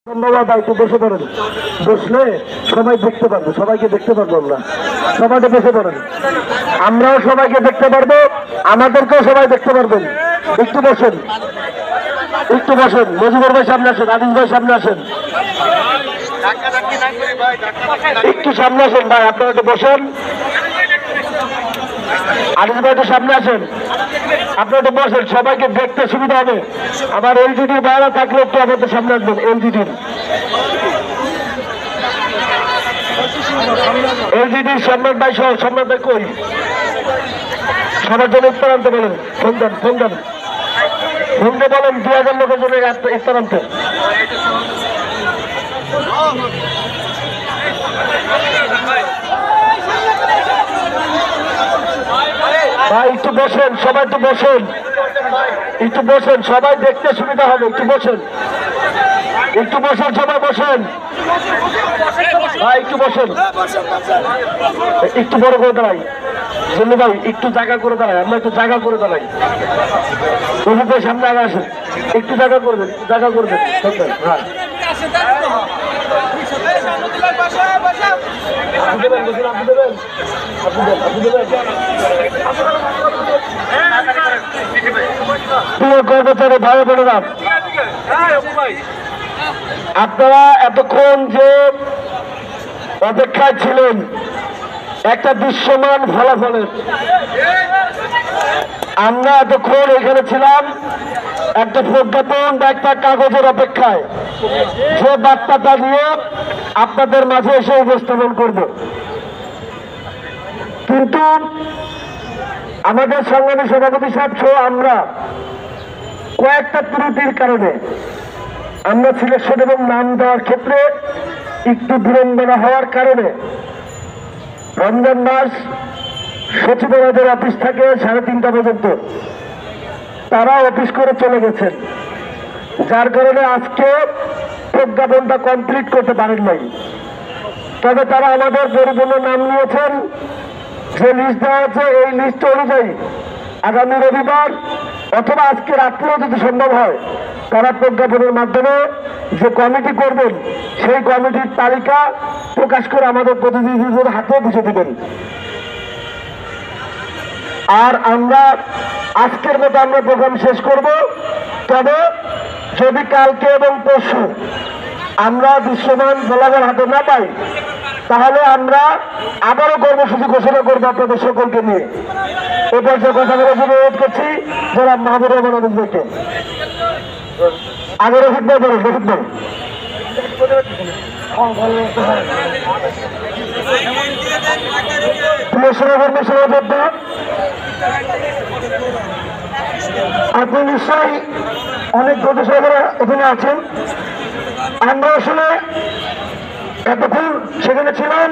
ধন্যবাদ। একটু বসে পড়েন, বসলে সবাই দেখতে পারবো, সবাইকে দেখতে পারবো। আমরা সবাইকে বসে পড়েন, আমরাও সবাইকে দেখতে পারবো, আমাদেরকেও সবাই দেখতে পারবেন। একটু বসেন, একটু বসেন। মজিবুর ভাই সামনে আসেন, আদিল ভাই সামনে আসেন, একটু সামনে আসেন ভাই, আপনারা একটু বসেন। আদিল ভাই একটু সামনে আসেন, আপনারা একটু বসেন, সবাইকে দেখতে সুবিধা হবে। আমার এলজিডি বাইরে থাকলে একটু আমাদের সামনে আসবেন। এলজিডির সম্রাট ভাই সহ, সম্রাট ভাই কই? সবার জন্য ইফতার আনতে বলেন, ফোন দেন, ফোন দেন, ফোন দিয়ে বলেন 2000 লোকের জন্য ইফতার আনতে। ভাই একটু বসেন, সবাই একটু বসেন, একটু বসেন, সবাই দেখতে সুবিধা হবে। একটু বসেন, একটু বসেন, সবাই বসেন ভাই, একটু বসেন, একটু বড় করে দাঁড়াই। জন্য ভাই একটু জায়গা করে দাঁড়াই, আমরা একটু জায়গা করে দাঁড়াই। ওদের সামনে আগে আসেন, একটু জায়গা করবেন, একটু জায়গা করবেন। হ্যাঁ কর্মচারী ভাই বোনেরা, আপনারা এতক্ষণ যে অপেক্ষায় ছিলেন একটা দৃশ্যমান ফলাফলের, আমরা এতক্ষণ এখানে ছিলাম একটা প্রজ্ঞাপন বা একটা কাগজের অপেক্ষায়, যে বার্তাটা নিয়ে আপনাদের মাঝে এসে উপস্থাপন করব। কিন্তু আমাদের সংগ্রামী সভাপতি সাহেব সহ আমরা কয়েকটা ত্রুটির কারণে আমরা সিলেকশন এবং নাম দেওয়ার ক্ষেত্রে একটু বিড়ম্বনা হওয়ার কারণে রমজান মাস সচিবালয়ের অফিস থেকে 3:30 পর্যন্ত তারা অফিস করে চলে গেছেন, যার কারণে আজকে প্রজ্ঞাপনটা কমপ্লিট করতে পারেন নাই। তবে তারা আমাদের পরিপূর্ণ নাম নিয়েছেন, যে লিস্ট দেওয়া আছে এই লিস্ট অনুযায়ী আগামী রবিবার অথবা আজকে রাত্রেও যদি সম্ভব হয় তারা প্রজ্ঞাপনের মাধ্যমে যে কমিটি করবেন সেই কমিটির তালিকা প্রকাশ করে আমাদের প্রতিনিধিদের হাতে বুঝে দেবেন। আর আমরা আজকের মতো আমরা প্রোগ্রাম শেষ করব। তবে যদি কালকে এবং পরশু আমরা দৃশ্যমান ফলাফল হাতে না পাই তাহলে আমরা আবারও কর্মসূচি ঘোষণা করবো আপনাদের সকলকে নিয়ে। এ পর্যায়ে কথা বলার জন্য অনুরোধ করছি যারা মাহবুব রহমান আদিলকে। আগে রফিক ভাই বলেন, রফিক ভাই। আপনি নিশ্চয়ই অনেক গতিশীলরা এখানে আছেন। আমরা আসলে এতক্ষণ সেখানে ছিলাম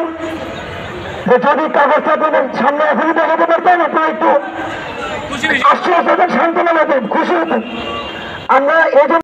যে যদি কাগজটা আপনাদের সামনে এখনই দেখাতে পারতেন আপনারা একটু আশ্চর্য হতেন, সান্ত্বনা পেতেন, খুশি হতেন। আমরা এই